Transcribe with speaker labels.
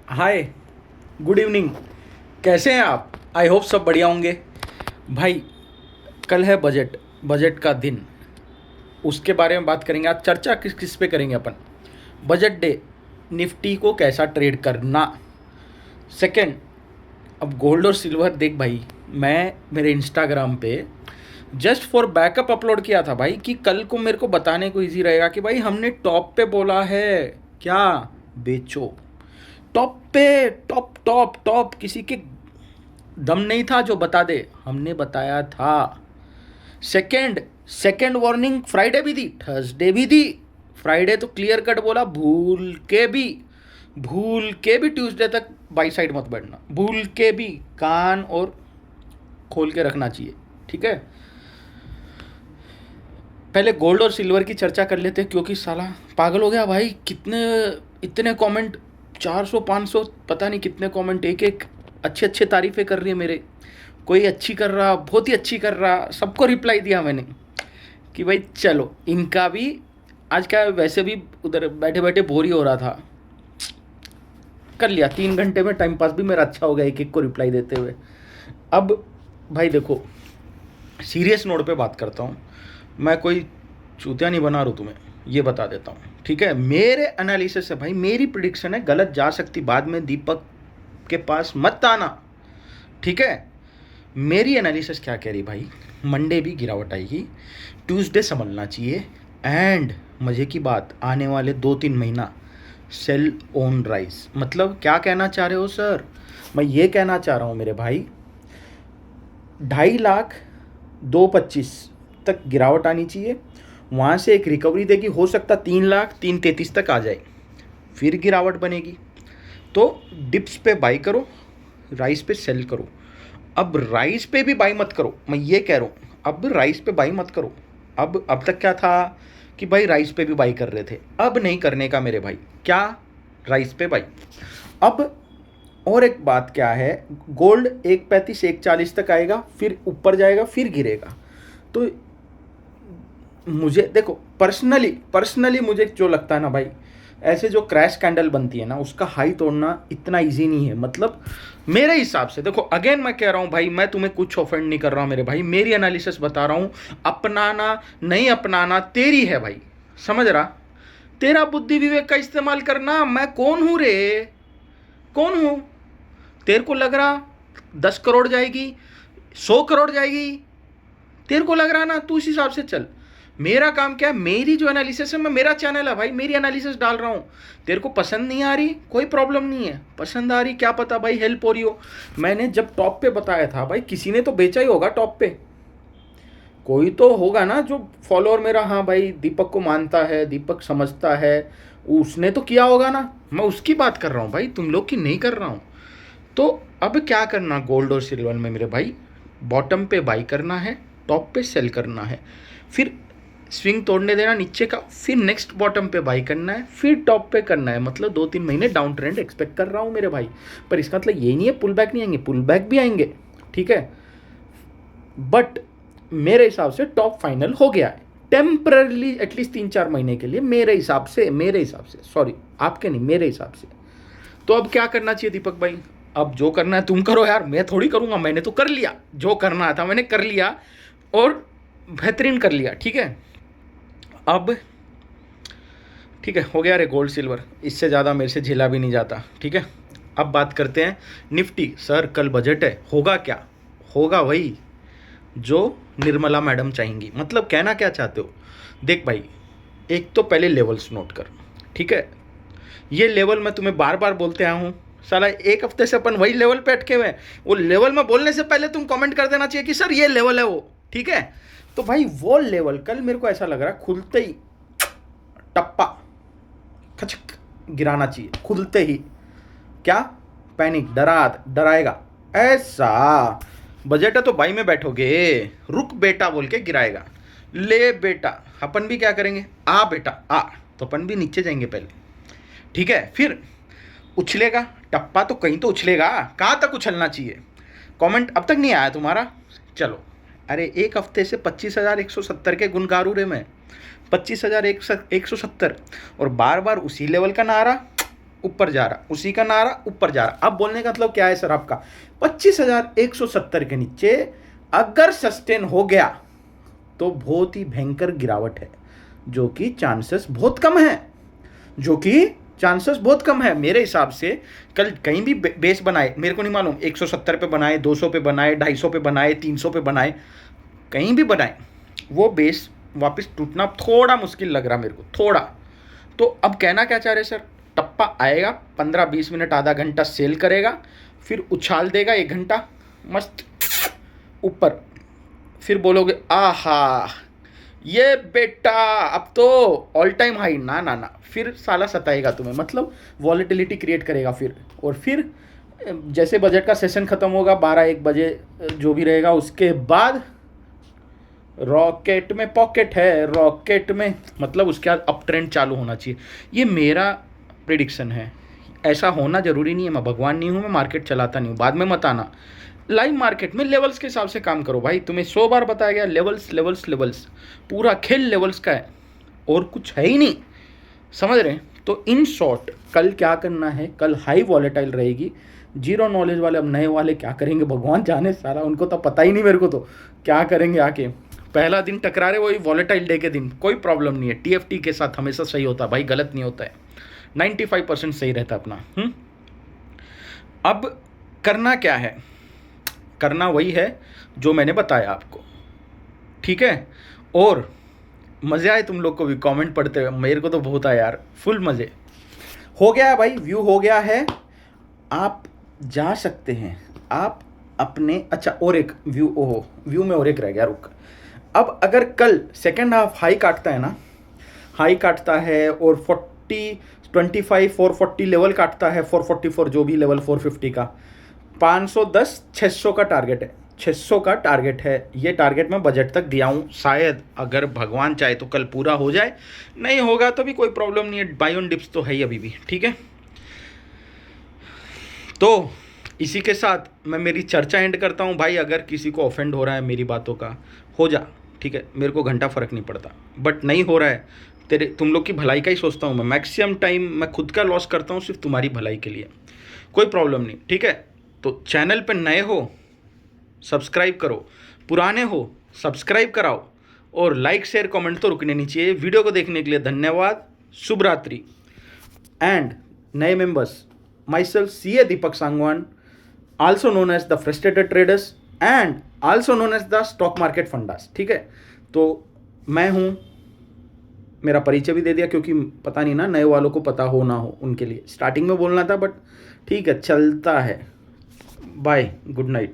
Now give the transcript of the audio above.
Speaker 1: हाय, good evening. कैसे हैं आप? आई होप सब बढ़िया होंगे। भाई, कल है बजट बजट का दिन। उसके बारे में बात करेंगे। आज चर्चा किस किस पे करेंगे अपन? बजट डे, निफ्टी को कैसा ट्रेड करना। सेकंड, अब गोल्ड और सिल्वर देख भाई, मैं मेरे इंस्टाग्राम पे जस्ट फॉर बैकअप अपलोड किया था भाई, कि कल को मेरे को बताने को इजी रहेगा कि भाई हमने टॉप पे बोला है क्या, बेचो। टॉप पे, टॉप टॉप टॉप, किसी के दम नहीं था जो बता दे, हमने बताया था। सेकंड सेकंड वार्निंग फ्राइडे भी दी, थर्सडे भी दी। फ्राइडे तो क्लियर कट बोला, भूल के भी ट्यूसडे तक बाई साइड मत बैठना, भूल के भी कान और खोल के रखना चाहिए। ठीक है, पहले गोल्ड और सिल्वर की चर्चा कर लेते हैं, क्योंकि साला पागल हो गया भाई। कितने इतने कमेंट, 400 500 पता नहीं कितने कमेंट, एक एक अच्छे अच्छे तारीफ़ें कर रही है मेरे। कोई अच्छी कर रहा, बहुत ही अच्छी कर रहा, सबको रिप्लाई दिया मैंने कि भाई चलो इनका भी। आज क्या, वैसे भी उधर बैठे बैठे बोर ही हो रहा था, कर लिया। 3 घंटे में टाइम पास भी मेरा अच्छा हो गया एक एक को रिप्लाई देते हुए। अब भाई देखो, सीरियस नोट पे बात करता हूँ। मैं कोई चूतिया नहीं बना रहा हूँ तुम्हें, ये बता देता हूँ। ठीक है, मेरे एनालिसिस से भाई, मेरी प्रिडिक्शन है, गलत जा सकती बाद में, दीपक के पास मत आना। ठीक है, मेरी एनालिसिस क्या कह रही भाई, मंडे भी गिरावट आएगी, ट्यूसडे संभलना चाहिए। एंड मज़े की बात, आने वाले 2-3 महीना सेल ऑन राइज। मतलब क्या कहना चाह रहे हो सर? मैं ये कहना चाह रहा हूँ मेरे भाई, 2.5 लाख 2.25 तक गिरावट आनी चाहिए। वहाँ से एक रिकवरी देगी, हो सकता 3 लाख 3.33 तक आ जाए, फिर गिरावट बनेगी। तो डिप्स पे बाई करो, राइस पे सेल करो। अब राइस पे भी बाई मत करो, मैं ये कह रहा हूँ, अब राइस पे बाई मत करो। अब तक क्या था कि भाई राइस पे भी बाई कर रहे थे, अब नहीं करने का मेरे भाई। क्या? राइस पे बाई। अब और एक बात क्या है, गोल्ड 1.35 1.40 तक आएगा, फिर ऊपर जाएगा, फिर गिरेगा। तो मुझे देखो, पर्सनली मुझे जो लगता है ना भाई, ऐसे जो क्रैश कैंडल बनती है ना, उसका हाई तोड़ना इतना इजी नहीं है। मतलब मेरे हिसाब से देखो, अगेन मैं कह रहा हूँ भाई, मैं तुम्हें कुछ ऑफेंड नहीं कर रहा हूँ मेरे भाई, मेरी एनालिसिस बता रहा हूँ। अपनाना नहीं अपनाना तेरी है भाई, समझ रहा? तेरा बुद्धि विवेक का इस्तेमाल करना। मैं कौन हूँ रे? कौन हूँ? तेरे को लग रहा 10 करोड़ जाएगी, 100 करोड़ जाएगी, तेरे को लग रहा ना, तू उस हिसाब से चल। मेरा काम क्या है, मेरी जो एनालिसिस है, मैं, मेरा चैनल है भाई, मेरी एनालिसिस डाल रहा हूँ। तेरे को पसंद नहीं आ रही, कोई प्रॉब्लम नहीं है। पसंद आ रही, क्या पता भाई हेल्प हो रही हो। मैंने जब टॉप पे बताया था भाई, किसी ने तो बेचा ही होगा टॉप पे, कोई तो होगा ना जो फॉलोअर मेरा, हाँ भाई दीपक को मानता है, दीपक समझता है, उसने तो किया होगा ना। मैं उसकी बात कर रहा हूँ भाई, तुम लोग की नहीं कर रहा हूँ। तो अब क्या करना गोल्ड और सिल्वर में मेरे भाई, बॉटम पे बाई करना है, टॉप पे सेल करना है, फिर स्विंग तोड़ने देना नीचे का, फिर नेक्स्ट बॉटम पे बाई करना है, फिर टॉप पे करना है। मतलब 2-3 महीने डाउन ट्रेंड एक्सपेक्ट कर रहा हूँ मेरे भाई। पर इसका मतलब ये नहीं है पुल बैक नहीं आएंगे, पुल बैक भी आएंगे। ठीक है, बट मेरे हिसाब से टॉप फाइनल हो गया है टेम्परली, एटलीस्ट 3-4 महीने के लिए, मेरे हिसाब से सॉरी, आपके नहीं, मेरे हिसाब से। तो अब क्या करना चाहिए दीपक भाई? अब जो करना है तुम करो यार, मैं थोड़ी करूँगा। मैंने तो कर लिया, जो करना था मैंने कर लिया, और बेहतरीन कर लिया। ठीक है, अब ठीक है, हो गया रे गोल्ड सिल्वर, इससे ज़्यादा मेरे से झेला भी नहीं जाता। ठीक है, अब बात करते हैं निफ्टी। सर कल बजट है, होगा क्या? होगा वही जो निर्मला मैडम चाहेंगी। मतलब कहना क्या चाहते हो? देख भाई, एक तो पहले लेवल्स नोट कर। ठीक है, ये लेवल मैं तुम्हें बार बार बोलते आया हूँ, साला 1 हफ्ते से अपन वही लेवल पे अटके हुए हैं। वो लेवल में बोलने से पहले तुम कमेंट कर देना चाहिए कि सर ये लेवल है वो। ठीक है, तो भाई वो लेवल कल मेरे को ऐसा लग रहा है, खुलते ही टप्पा खचक गिराना चाहिए, खुलते ही। क्या? पैनिक, डराएगा ऐसा। बजट है तो बाई में बैठोगे, रुक बेटा बोल के गिराएगा। ले बेटा, अपन भी क्या करेंगे, आ बेटा आ, तो अपन भी नीचे जाएंगे पहले। ठीक है, फिर उछलेगा टप्पा, तो कहीं तो उछलेगा, कहाँ तक उछलना चाहिए? कमेंट अब तक नहीं आया तुम्हारा? चलो, अरे 1 हफ्ते से 25,170 के गुण गा रू रे मैं, 25,170, और बार बार उसी लेवल का नारा। ऊपर जा रहा, उसी का नारा ऊपर जा रहा। अब बोलने का मतलब क्या है सर आपका, 25,170 के नीचे अगर सस्टेन हो गया तो बहुत ही भयंकर गिरावट है, जो कि चांसेस बहुत कम है मेरे हिसाब से। कल कहीं भी बेस बनाए, मेरे को नहीं मालूम 170 पे बनाए, 200 पे बनाए, 250 पे बनाए, 300 पे बनाए, कहीं भी बनाए, वो बेस वापस टूटना थोड़ा मुश्किल लग रहा मेरे को, थोड़ा। तो अब कहना क्या चाह रहे सर, टप्पा आएगा, 15-20 मिनट आधा घंटा सेल करेगा, फिर उछाल देगा 1 घंटा मस्त ऊपर, फिर बोलोगे आहा ये बेटा अब तो ऑल टाइम हाई, ना ना ना, फिर साला सताएगा तुम्हें, मतलब वॉलेटिलिटी क्रिएट करेगा फिर। और फिर जैसे बजट का सेशन खत्म होगा 12-1 बजे जो भी रहेगा, उसके बाद रॉकेट में पॉकेट है, रॉकेट में मतलब उसके बाद अप ट्रेंड चालू होना चाहिए। ये मेरा प्रिडिक्शन है, ऐसा होना जरूरी नहीं है, मैं भगवान नहीं हूँ, मैं मार्केट चलाता नहीं हूँ, बाद में मत आना। लाइव मार्केट में लेवल्स के हिसाब से काम करो भाई, तुम्हें 100 बार बताया गया, लेवल्स लेवल्स लेवल्स, पूरा खेल लेवल्स का है और कुछ है ही नहीं, समझ रहे हैं। तो इन शॉर्ट कल क्या करना है, कल हाई वॉलेटाइल रहेगी। जीरो नॉलेज वाले, अब नए वाले क्या करेंगे भगवान जाने, सारा उनको तो पता ही नहीं, मेरे को तो क्या करेंगे आके। पहला दिन टकरा रहे, वही वॉलेटाइल डे के दिन, कोई प्रॉब्लम नहीं है, टीएफटी के साथ हमेशा सही होता है भाई, गलत नहीं होता है, 95% सही रहता है अपना। अब करना क्या है, करना वही है जो मैंने बताया आपको, ठीक है। और मज़े आए तुम लोग को भी कमेंट पढ़ते हुए, मेरे को तो बहुत आया यार, फुल मज़े। हो गया है भाई, व्यू हो गया है, आप जा सकते हैं आप अपने। अच्छा और एक व्यू, ओहो व्यू में और एक रह गया, रुक। अब अगर कल सेकेंड हाफ हाई काटता है ना, हाई काटता है और 440 लेवल काटता है, 444 जो भी लेवल 450 का, 510 600 का टारगेट है, 600 का टारगेट है। ये टारगेट मैं बजट तक दिया हूँ, शायद अगर भगवान चाहे तो कल पूरा हो जाए, नहीं होगा तो भी कोई प्रॉब्लम नहीं है, बाय ऑन डिप्स तो है ही अभी भी, ठीक है। तो इसी के साथ मैं मेरी चर्चा एंड करता हूँ भाई। अगर किसी को ऑफेंड हो रहा है मेरी बातों का, हो जा, ठीक है, मेरे को घंटा फ़र्क नहीं पड़ता, बट नहीं हो रहा है तुम लोग की भलाई का ही सोचता हूँ मैं, मैक्सिमम टाइम मैं खुद का लॉस करता हूँ सिर्फ तुम्हारी भलाई के लिए, कोई प्रॉब्लम नहीं, ठीक है। तो चैनल पर नए हो सब्सक्राइब करो, पुराने हो सब्सक्राइब कराओ, और लाइक शेयर कमेंट तो रुकने नहीं चाहिए। वीडियो को देखने के लिए धन्यवाद, शुभ रात्रि। एंड नए members, myself CA Deepak Sangwan, also known as the frustrated traders and also known as the stock market fundas, ठीक है। तो मैं हूँ, मेरा परिचय भी दे दिया, क्योंकि पता नहीं ना नए वालों को पता हो ना हो, उनके लिए स्टार्टिंग में बोलना था, बट ठीक है चलता है। Bye, good night.